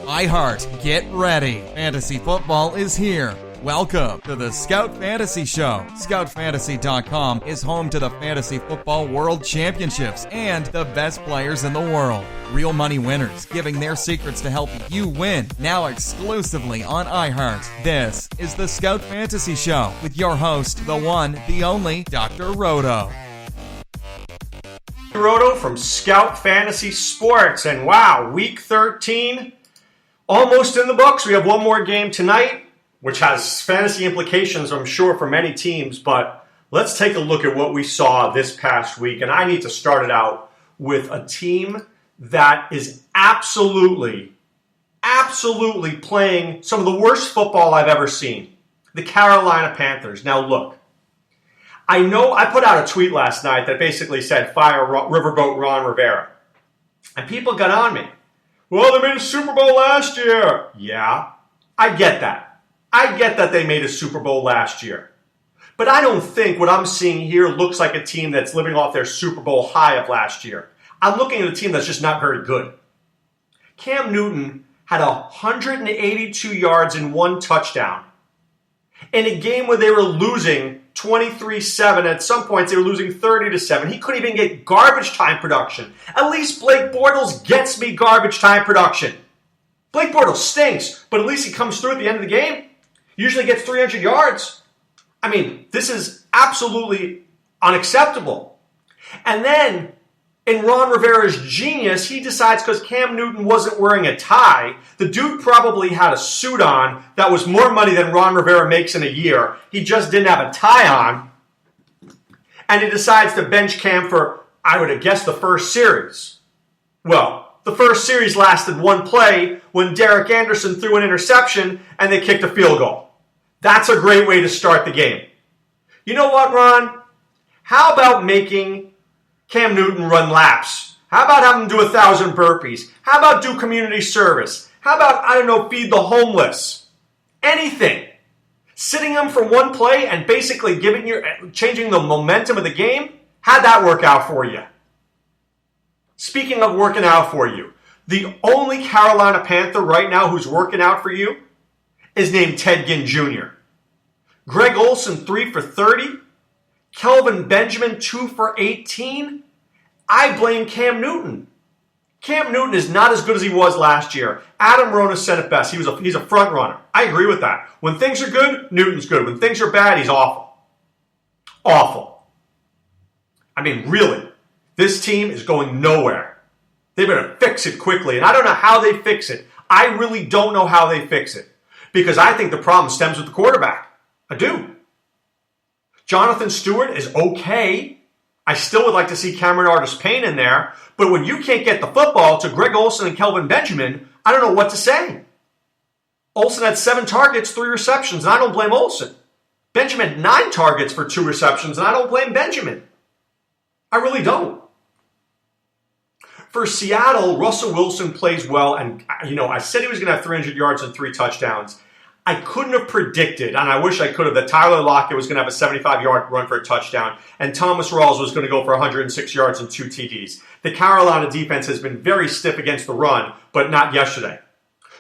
iHeart, get ready. Fantasy football is here. Welcome to the Scout Fantasy Show. ScoutFantasy.com is home to the Fantasy Football World Championships and the best players in the world. Real money winners giving their secrets to help you win. Now exclusively on iHeart. This is the Scout Fantasy Show with your host, the one, the only, Dr. Roto. Roto from Scout Fantasy Sports. And wow, week 13, almost in the books. We have one more game tonight, which has fantasy implications, I'm sure, for many teams. But let's take a look at what we saw this past week. And I need to start it out with a team that is absolutely playing some of the worst football I've ever seen. The Carolina Panthers. Now look, I know I put out a tweet last night that basically said, fire Riverboat Ron Rivera. And people got on me. Well, they made a Super Bowl last year. Yeah, I get that. I get that they made a Super Bowl last year. But I don't think what I'm seeing here looks like a team that's living off their Super Bowl high of last year. I'm looking at a team that's just not very good. Cam Newton had 182 yards and 1 touchdown in a game where they were losing 23-7. At some points, they were losing 30-7. He couldn't even get garbage time production. At least Blake Bortles gets me garbage time production. Blake Bortles stinks, but at least he comes through at the end of the game. He usually gets 300 yards. I mean, this is absolutely unacceptable. And then, in Ron Rivera's genius, he decides because Cam Newton wasn't wearing a tie, the dude probably had a suit on that was more money than Ron Rivera makes in a year. He just didn't have a tie on. And he decides to bench Cam for, I would have guessed, the first series. Well, the first series lasted one play when Derek Anderson threw an interception and they kicked a field goal. That's a great way to start the game. You know what, Ron? How about making Cam Newton run laps? How about having him do 1,000 burpees? How about do community service? How about, I don't know, feed the homeless? Anything. Sitting him for one play and basically changing the momentum of the game? How'd that work out for you? Speaking of working out for you, the only Carolina Panther right now who's working out for you is named Ted Ginn Jr. Greg Olsen, 3 for 30. Kelvin Benjamin, 2 for 18. I blame Cam Newton. Cam Newton is not as good as he was last year. Adam Rona said it best. He's a front runner. I agree with that. When things are good, Newton's good. When things are bad, he's awful. Awful. I mean, really, this team is going nowhere. They better fix it quickly. And I don't know how they fix it. I really don't know how they fix it. Because I think the problem stems with the quarterback. I do. Jonathan Stewart is okay. I still would like to see Cameron Artis-Payne in there. But when you can't get the football to Greg Olsen and Kelvin Benjamin, I don't know what to say. Olsen had 7 targets, 3 receptions, and I don't blame Olsen. Benjamin had 9 targets for 2 receptions, and I don't blame Benjamin. I really don't. For Seattle, Russell Wilson plays well, and I said he was going to have 300 yards and 3 touchdowns. I couldn't have predicted, and I wish I could have, that Tyler Lockett was going to have a 75-yard run for a touchdown, and Thomas Rawls was going to go for 106 yards and 2 TDs. The Carolina defense has been very stiff against the run, but not yesterday.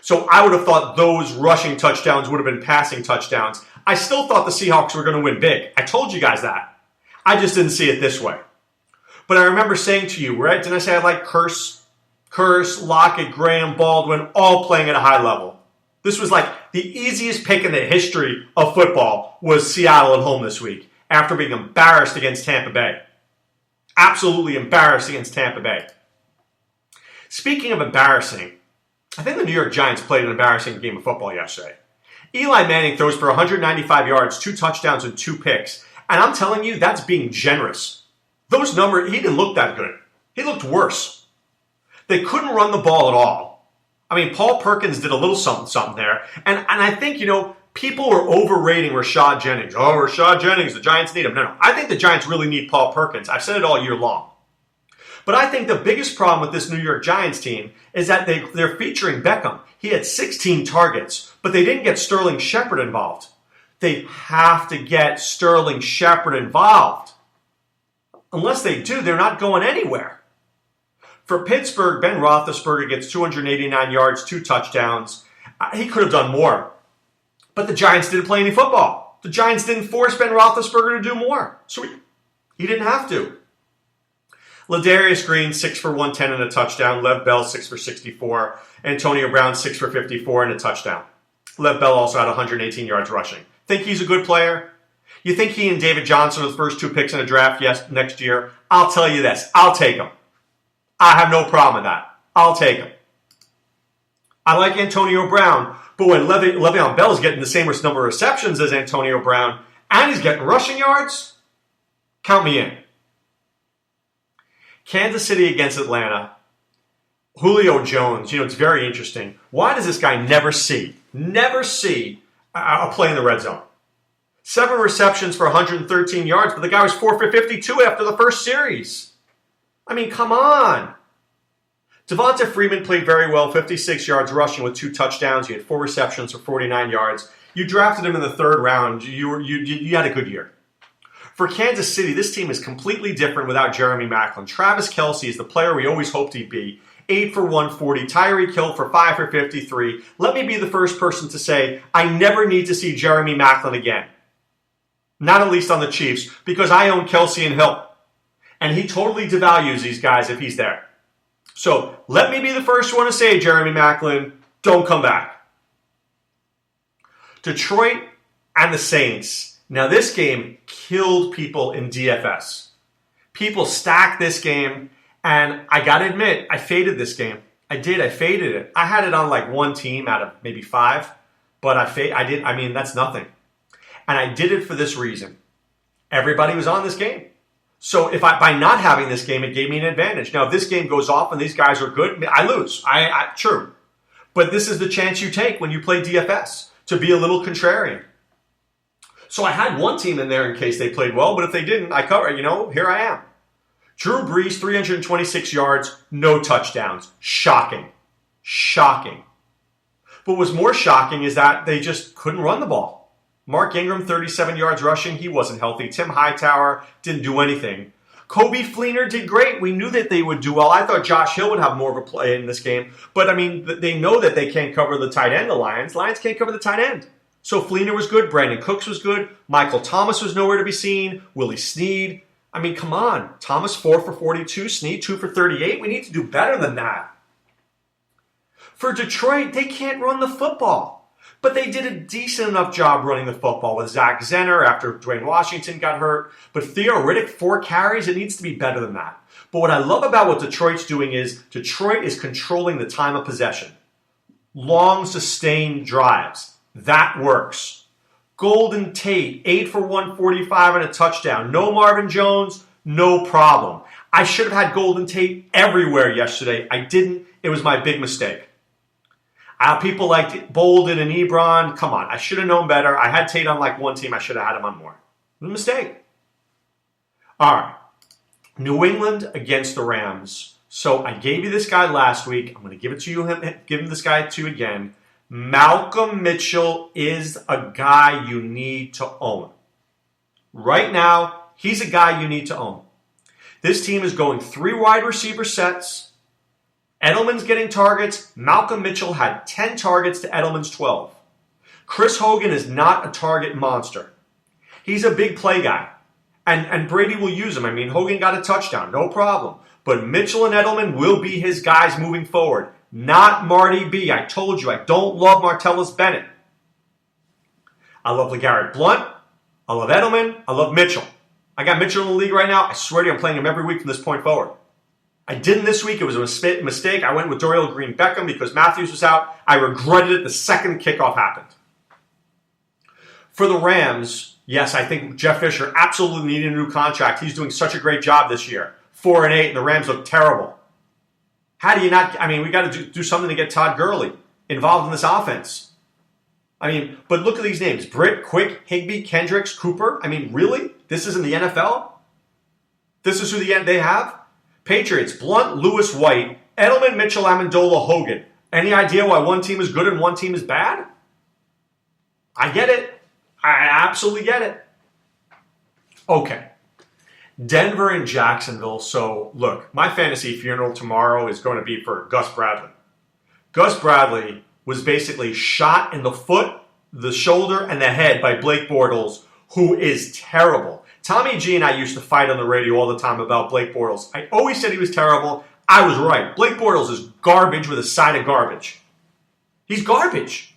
So I would have thought those rushing touchdowns would have been passing touchdowns. I still thought the Seahawks were going to win big. I told you guys that. I just didn't see it this way. But I remember saying to you, right? Didn't I say I like Curse, Lockett, Graham, Baldwin, all playing at a high level? This was like the easiest pick in the history of football was Seattle at home this week after being embarrassed against Tampa Bay. Absolutely embarrassed against Tampa Bay. Speaking of embarrassing, I think the New York Giants played an embarrassing game of football yesterday. Eli Manning throws for 195 yards, 2 touchdowns, and 2 picks. And I'm telling you, that's being generous. Those numbers, he didn't look that good. He looked worse. They couldn't run the ball at all. I mean, Paul Perkins did a little something there. And I think, people were overrating Rashad Jennings. Oh, Rashad Jennings, the Giants need him. No. I think the Giants really need Paul Perkins. I've said it all year long. But I think the biggest problem with this New York Giants team is that they're featuring Beckham. He had 16 targets, but they didn't get Sterling Shepard involved. They have to get Sterling Shepard involved. Unless they do, they're not going anywhere. For Pittsburgh, Ben Roethlisberger gets 289 yards, 2 touchdowns. He could have done more. But the Giants didn't play any football. The Giants didn't force Ben Roethlisberger to do more. So he didn't have to. Ladarius Green, 6 for 110 and a touchdown. Lev Bell, 6 for 64. Antonio Brown, 6 for 54 and a touchdown. Lev Bell also had 118 yards rushing. Think he's a good player? You think he and David Johnson are the first 2 picks in a draft next year? I'll tell you this. I'll take them. I have no problem with that. I'll take them. I like Antonio Brown, but when Le'Veon Bell is getting the same number of receptions as Antonio Brown and he's getting rushing yards, count me in. Kansas City against Atlanta. Julio Jones, it's very interesting. Why does this guy never see a play in the red zone? 7 receptions for 113 yards, but the guy was 4 for 52 after the first series. I mean, come on. Devonta Freeman played very well, 56 yards rushing with 2 touchdowns. He had 4 receptions for 49 yards. You drafted him in the 3rd round. You had a good year. For Kansas City, this team is completely different without Jeremy Maclin. Travis Kelce is the player we always hoped he'd be. 8 for 140. Tyreek Hill for 5 for 53. Let me be the first person to say I never need to see Jeremy Maclin again. Not at least on the Chiefs, because I own Kelce and Hill. And he totally devalues these guys if he's there. So let me be the first one to say, Jeremy Maclin, don't come back. Detroit and the Saints. Now this game killed people in DFS. People stacked this game, and I got to admit, I faded this game. I faded it. I had it on like one team out of maybe 5, but that's nothing. And I did it for this reason. Everybody was on this game. So by not having this game, it gave me an advantage. Now, if this game goes off and these guys are good, I lose. True. But this is the chance you take when you play DFS, to be a little contrarian. So I had one team in there in case they played well, but if they didn't, I cover. Here I am. Drew Brees, 326 yards, no touchdowns. Shocking. But what's more shocking is that they just couldn't run the ball. Mark Ingram, 37 yards rushing. He wasn't healthy. Tim Hightower didn't do anything. Kobe Fleener did great. We knew that they would do well. I thought Josh Hill would have more of a play in this game. But, they know that they can't cover the tight end, the Lions. Lions can't cover the tight end. So Fleener was good. Brandon Cooks was good. Michael Thomas was nowhere to be seen. Willie Snead. Come on. Thomas, 4 for 42. Snead, 2 for 38. We need to do better than that. For Detroit, they can't run the football. But they did a decent enough job running the football with Zach Zenner after Dwayne Washington got hurt. But Theo Riddick, 4 carries, it needs to be better than that. But what I love about what Detroit's doing is Detroit is controlling the time of possession. Long, sustained drives. That works. Golden Tate, 8 for 145 and a touchdown. No Marvin Jones, no problem. I should have had Golden Tate everywhere yesterday. I didn't. It was my big mistake. People like Bolden and Ebron. Come on, I should have known better. I had Tate on like one team. I should have had him on more. It was a mistake. All right. New England against the Rams. So I gave you this guy last week. I'm going to give it to you. Give him this guy to you again. Malcolm Mitchell is a guy you need to own. Right now, he's a guy you need to own. This team is going 3 wide receiver sets. Edelman's getting targets. Malcolm Mitchell had 10 targets to Edelman's 12. Chris Hogan is not a target monster. He's a big play guy. And Brady will use him. Hogan got a touchdown, no problem. But Mitchell and Edelman will be his guys moving forward. Not Marty B. I told you, I don't love Martellus Bennett. I love LeGarrette Blount. I love Edelman. I love Mitchell. I got Mitchell in the league right now. I swear to you, I'm playing him every week from this point forward. I didn't this week. It was a mistake. I went with Dorial Green-Beckham because Matthews was out. I regretted it the second kickoff happened. For the Rams, yes, I think Jeff Fisher absolutely needed a new contract. He's doing such a great job this year. 4-8, and the Rams look terrible. How do you not? We got to do something to get Todd Gurley involved in this offense. But look at these names. Britt, Quick, Higbee, Kendricks, Cooper. Really? This is in the NFL? This is who they have? Patriots, Blunt, Lewis, White, Edelman, Mitchell, Amendola, Hogan. Any idea why one team is good and one team is bad? I get it. I absolutely get it. Okay. Denver and Jacksonville. So, look, my fantasy funeral tomorrow is going to be for Gus Bradley. Gus Bradley was basically shot in the foot, the shoulder, and the head by Blake Bortles, who is terrible. Tommy G and I used to fight on the radio all the time about Blake Bortles. I always said he was terrible. I was right. Blake Bortles is garbage with a side of garbage. He's garbage.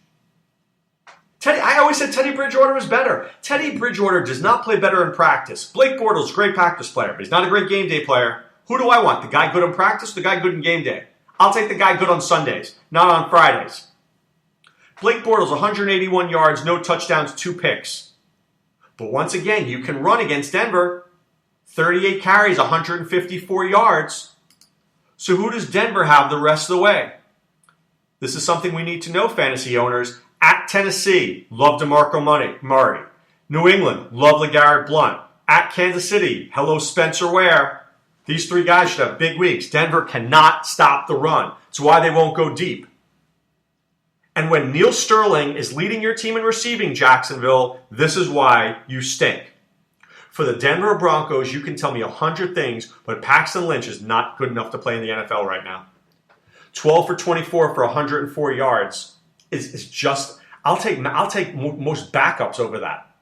I always said Teddy Bridgewater was better. Teddy Bridgewater does not play better in practice. Blake Bortles is a great practice player, but he's not a great game day player. Who do I want? The guy good in practice, the guy good in game day? I'll take the guy good on Sundays, not on Fridays. Blake Bortles, 181 yards, no touchdowns, 2 picks. But once again, you can run against Denver. 38 carries, 154 yards. So who does Denver have the rest of the way? This is something we need to know, fantasy owners. At Tennessee, love DeMarco Murray. New England, love LeGarrette Blount. At Kansas City, hello Spencer Ware. These 3 guys should have big weeks. Denver cannot stop the run. It's why they won't go deep. And when Neil Sterling is leading your team in receiving, Jacksonville, this is why you stink. For the Denver Broncos, you can tell me 100 things, but Paxton Lynch is not good enough to play in the NFL right now. 12 for 24 for 104 yards. Is just, I'll take most backups over that.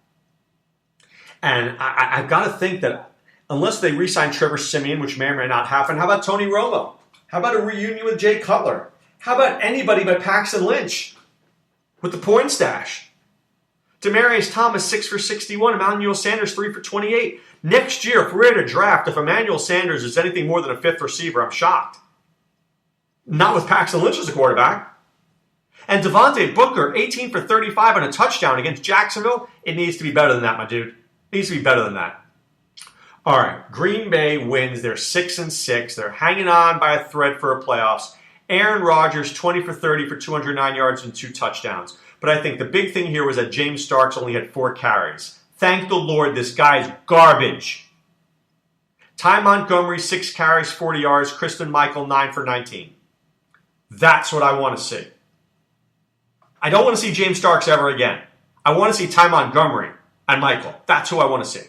And I've got to think that unless they re-sign Trevor Siemian, which may or may not happen, how about Tony Romo? How about a reunion with Jay Cutler? How about anybody but Paxton Lynch with the point stash? Demaryius Thomas, 6 for 61. Emmanuel Sanders, 3 for 28. Next year, if we're at a draft, if Emmanuel Sanders is anything more than a 5th receiver, I'm shocked. Not with Paxton Lynch as a quarterback. And Devontae Booker, 18 for 35 and a touchdown against Jacksonville. It needs to be better than that, my dude. It needs to be better than that. All right, Green Bay wins. They're 6-6. They're hanging on by a thread for a playoffs. Aaron Rodgers, 20 for 30 for 209 yards and 2 touchdowns. But I think the big thing here was that James Starks only had 4 carries. Thank the Lord, this guy's garbage. Ty Montgomery, 6 carries, 40 yards. Kristen Michael, 9 for 19. That's what I want to see. I don't want to see James Starks ever again. I want to see Ty Montgomery and Michael. That's who I want to see.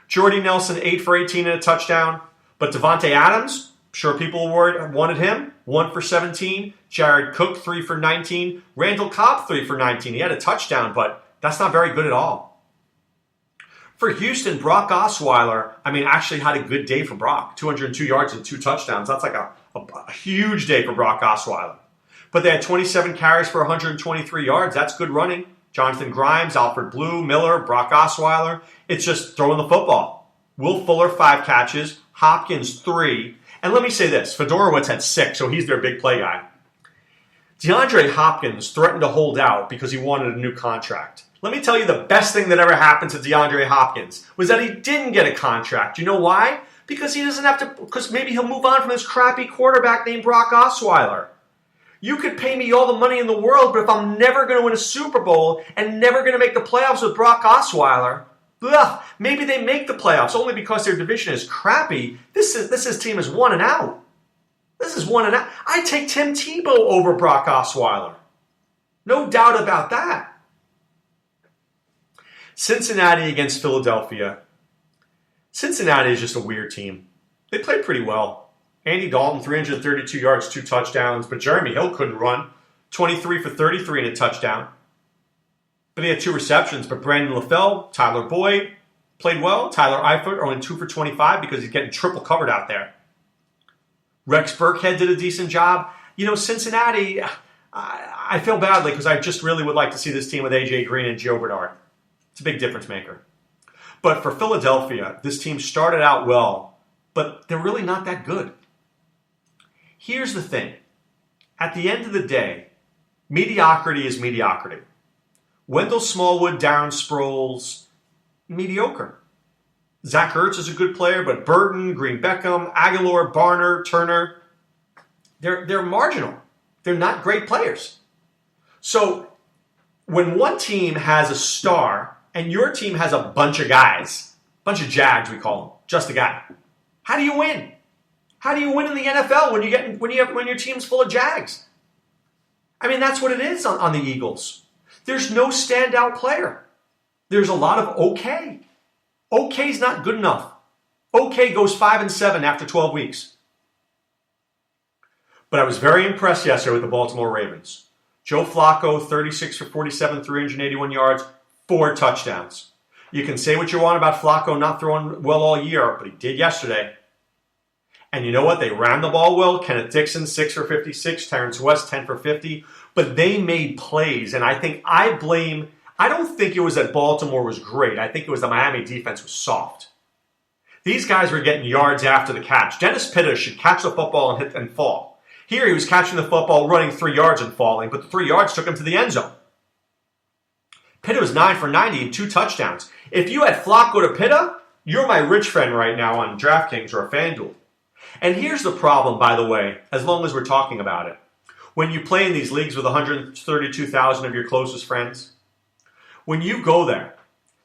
Jordy Nelson, 8 for 18 and a touchdown. But Devontae Adams, sure people wanted him, 1 for 17. Jared Cook, 3 for 19. Randall Cobb, 3 for 19. He had a touchdown, but that's not very good at all. For Houston, Brock Osweiler, actually had a good day for Brock. 202 yards and 2 touchdowns. That's like a huge day for Brock Osweiler. But they had 27 carries for 123 yards. That's good running. Jonathan Grimes, Alfred Blue, Miller, Brock Osweiler. It's just throwing the football. Will Fuller, 5 catches. Hopkins, 3. And let me say this. Fedorowicz had 6, so he's their big play guy. DeAndre Hopkins threatened to hold out because he wanted a new contract. Let me tell you the best thing that ever happened to DeAndre Hopkins was that he didn't get a contract. You know why? Because he doesn't have to, because maybe he'll move on from this crappy quarterback named Brock Osweiler. You could pay me all the money in the world, but if I'm never going to win a Super Bowl and never going to make the playoffs with Brock Osweiler, maybe they make the playoffs only because their division is crappy. This team is 1 and out. This is 1 and out. I take Tim Tebow over Brock Osweiler. No doubt about that. Cincinnati against Philadelphia. Cincinnati is just a weird team. They played pretty well. Andy Dalton, 332 yards, 2 touchdowns. But Jeremy Hill couldn't run. 23 for 33 and a touchdown. But he had 2 receptions. But Brandon LaFell, Tyler Boyd played well. Tyler Eifert only 2 for 25 because he's getting triple covered out there. Rex Burkhead did a decent job. Cincinnati, I feel badly because I just really would like to see this team with A.J. Green and Joe Bernard. It's a big difference maker. But for Philadelphia, this team started out well, but they're really not that good. Here's the thing. At the end of the day, mediocrity is mediocrity. Wendell Smallwood, Darren Sproles, mediocre. Zach Ertz is a good player, but Burton, Green Beckham, Aguilar, Barner, Turner, they're marginal. They're not great players. So when one team has a star and your team has a bunch of guys, bunch of Jags we call them, just a guy, how do you win? How do you win in the NFL when your team's full of Jags? That's what it is on the Eagles. There's no standout player. There's a lot of okay. Okay's not good enough. OK goes 5-7 after 12 weeks. But I was very impressed yesterday with the Baltimore Ravens. Joe Flacco, 36 for 47, 381 yards, 4 touchdowns. You can say what you want about Flacco not throwing well all year, but he did yesterday. And you know what? They ran the ball well. Kenneth Dixon, 6 for 56. Terrence West, 10 for 50. But they made plays. And I don't think it was that Baltimore was great. I think it was the Miami defense was soft. These guys were getting yards after the catch. Dennis Pitta should catch the football and hit and fall. Here he was catching the football, running 3 yards and falling, but the 3 yards took him to the end zone. Pitta was 9 for 90 and 2 touchdowns. If you had Flacco to Pitta, you're my rich friend right now on DraftKings or FanDuel. And here's the problem, by the way, as long as we're talking about it. When you play in these leagues with 132,000 of your closest friends, when you go there,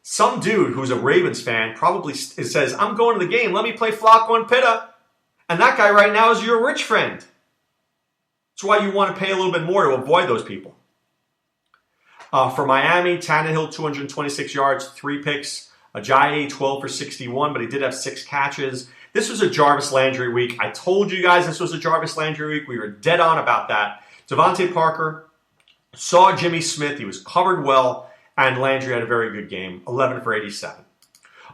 some dude who's a Ravens fan probably says, I'm going to the game, let me play Flacco and Pitta. And that guy right now is your rich friend. That's why you want to pay a little bit more to avoid those people. For Miami, Tannehill, 226 yards, 3 picks. Ajayi, 12 for 61, but he did have 6 catches. This was a Jarvis Landry week. I told you guys this was a Jarvis Landry week. We were dead on about that. Devontae Parker saw Jimmy Smith. He was covered well, and Landry had a very good game, 11 for 87.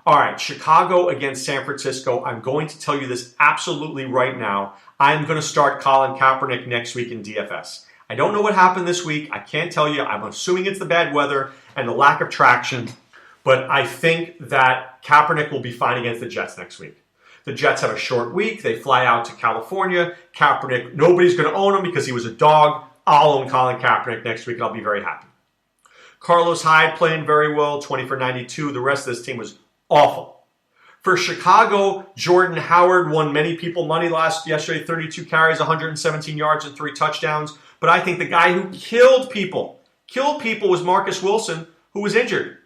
All right, Chicago against San Francisco. I'm going to tell you this absolutely right now. I'm going to start Colin Kaepernick next week in DFS. I don't know what happened this week. I can't tell you. I'm assuming it's the bad weather and the lack of traction. But I think that Kaepernick will be fine against the Jets next week. The Jets have a short week. They fly out to California. Kaepernick, nobody's going to own him because he was a dog. I'll own Colin Kaepernick next week, and I'll be very happy. Carlos Hyde playing very well, 20 for 92. The rest of this team was awful. For Chicago, Jordan Howard won many people money yesterday, 32 carries, 117 yards, and 3 touchdowns. But I think the guy who killed people was Marcus Wilson, who was injured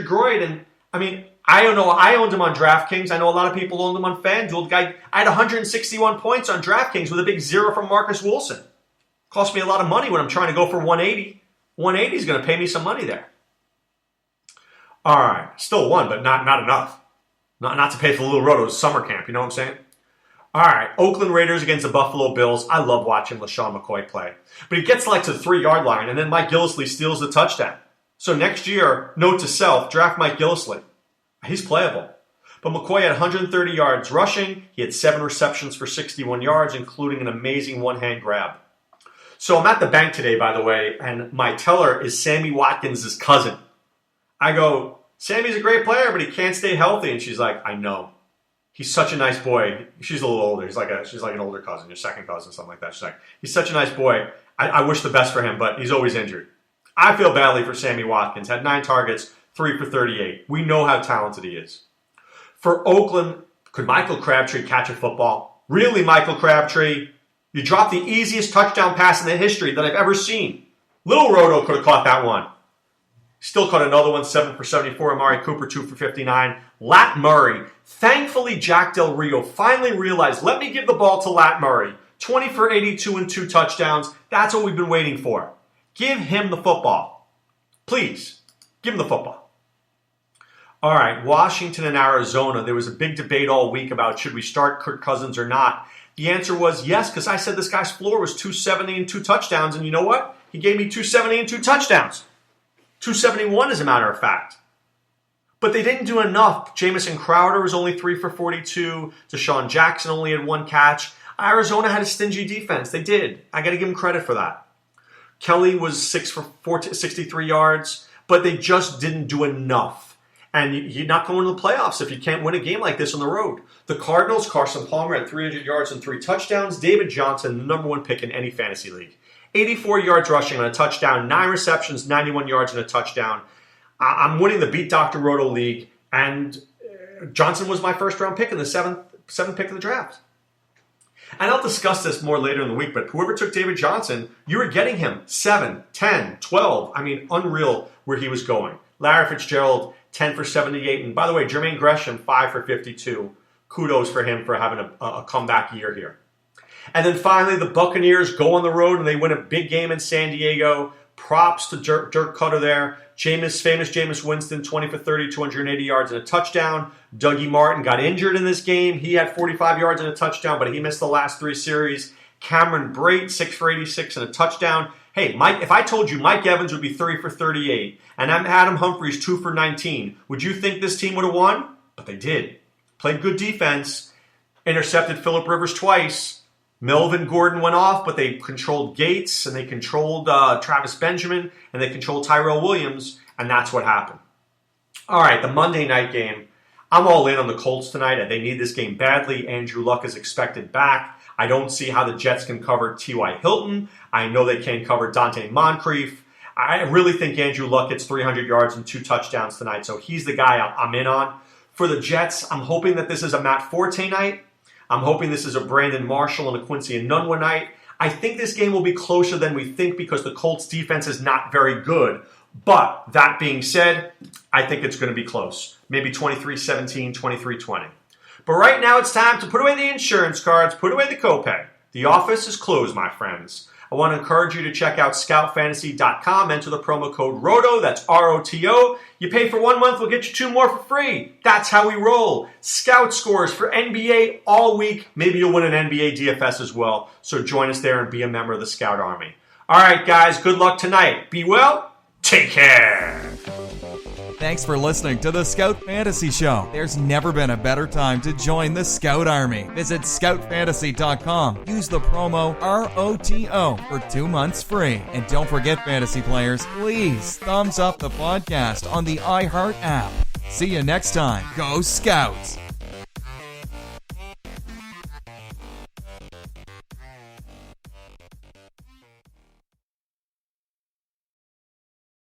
groin. And I mean, I don't know. I owned him on DraftKings. I know a lot of people owned him on FanDuel. The guy, I had 161 points on DraftKings with a big 0 from Marcus Wilson. Cost me a lot of money when I'm trying to go for 180. 180 is going to pay me some money there. All right, still won, but not enough. Not to pay for Little Roto's summer camp. You know what I'm saying? All right, Oakland Raiders against the Buffalo Bills. I love watching LaShawn McCoy play. But he gets like to the 3-yard line, and then Mike Gillislee steals the touchdown. So next year, note to self, draft Mike Gillislee. He's playable. But McCoy had 130 yards rushing. He had 7 receptions for 61 yards, including an amazing one-hand grab. So I'm at the bank today, by the way, and my teller is Sammy Watkins' cousin. I go, Sammy's a great player, but he can't stay healthy. And she's like, I know. He's such a nice boy. She's a little older. She's like an older cousin, your second cousin, something like that. She's like, he's such a nice boy. I wish the best for him, but he's always injured. I feel badly for Sammy Watkins. Had 9 targets, 3 for 38. We know how talented he is. For Oakland, could Michael Crabtree catch a football? Really, Michael Crabtree? You dropped the easiest touchdown pass in the history that I've ever seen. Little Roto could have caught that one. Still caught another one, 7 for 74. Amari Cooper, 2 for 59. Lat Murray. Thankfully, Jack Del Rio finally realized, let me give the ball to Lat Murray. 20 for 82 and 2 touchdowns. That's what we've been waiting for. Give him the football. Please, give him the football. All right, Washington and Arizona. There was a big debate all week about should we start Kirk Cousins or not. The answer was yes, because I said this guy's floor was 270 and 2 touchdowns. And you know what? He gave me 270 and 2 touchdowns. 271 as a matter of fact. But they didn't do enough. Jamison Crowder was only 3 for 42. Deshaun Jackson only had 1 catch. Arizona had a stingy defense. They did. I got to give them credit for that. Kelly was 6 for 63 yards, but they just didn't do enough. And you're not going to the playoffs if you can't win a game like this on the road. The Cardinals, Carson Palmer had 300 yards and 3 touchdowns. David Johnson, the number 1 pick in any fantasy league. 84 yards rushing on a touchdown, 9 receptions, 91 yards and a touchdown. I'm winning the Beat Dr. Roto League, and Johnson was my first-round pick in the seventh pick of the draft. And I'll discuss this more later in the week, but whoever took David Johnson, you were getting him 7, 10, 12. I mean, unreal where he was going. Larry Fitzgerald, 10 for 78. And by the way, Jermaine Gresham, 5 for 52. Kudos for him for having a comeback year here. And then finally, the Buccaneers go on the road and they win a big game in San Diego. Props to Dirk Cutter there. Famous Jameis Winston, 20 for 30, 280 yards and a touchdown. Dougie Martin got injured in this game. He had 45 yards and a touchdown, but he missed the last 3 series. Cameron Brate, 6 for 86 and a touchdown. Hey, Mike, if I told you Mike Evans would be 3 for 38 and Adam Humphries 2 for 19, would you think this team would have won? But they did. Played good defense. Intercepted Phillip Rivers twice. Melvin Gordon went off, but they controlled Gates, and they controlled Travis Benjamin, and they controlled Tyrell Williams, and that's what happened. All right, the Monday night game. I'm all in on the Colts tonight, and they need this game badly. Andrew Luck is expected back. I don't see how the Jets can cover T.Y. Hilton. I know they can't cover Dante Moncrief. I really think Andrew Luck gets 300 yards and 2 touchdowns tonight, so he's the guy I'm in on. For the Jets, I'm hoping that this is a Matt Forte night. I'm hoping this is a Brandon Marshall and a Quincy Enunwa night. I think this game will be closer than we think because the Colts defense is not very good. But that being said, I think it's going to be close. Maybe 23-17, 23-20. But right now it's time to put away the insurance cards, put away the copay. The office is closed, my friends. I want to encourage you to check out scoutfantasy.com. Enter the promo code ROTO. That's ROTO. You pay for 1 month, we'll get you 2 more for free. That's how we roll. Scout scores for NBA all week. Maybe you'll win an NBA DFS as well. So join us there and be a member of the Scout Army. All right, guys, good luck tonight. Be well. Take care. Thanks for listening to the Scout Fantasy Show. There's never been a better time to join the Scout Army. Visit scoutfantasy.com. Use the promo ROTO for 2 months free. And don't forget, fantasy players, please thumbs up the podcast on the iHeart app. See you next time. Go Scouts!